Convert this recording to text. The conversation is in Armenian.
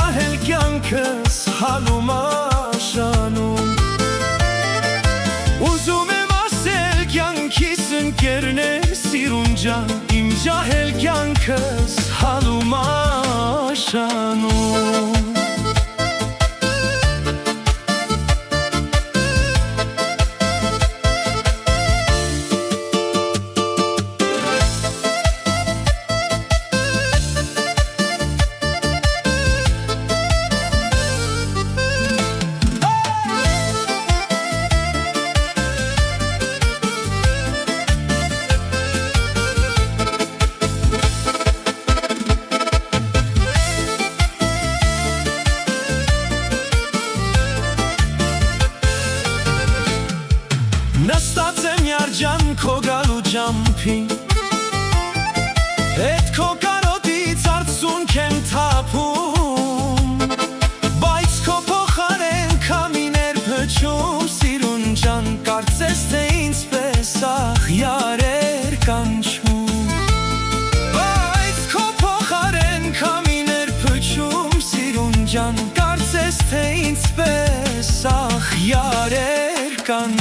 ջահել կյանքս հալում աշանում Ուզում եմ ասել կյանքիս ընկերներ սիրուն ջան Իմ ջահել կյանքս հալում աշանում Նստած եմ յարջան քո գալու ջամփին Էդ քո կարոտից արցունք եմ թափում Բայց քո փոխարեն քամիներ փչում Սիրուն ջան կարծես թե ինձպես աղյարեր կանչում Բայց քո փոխարեն քամիներ փչում Սիրուն ջան կարծես թե ինձպես աղյարեր կանչում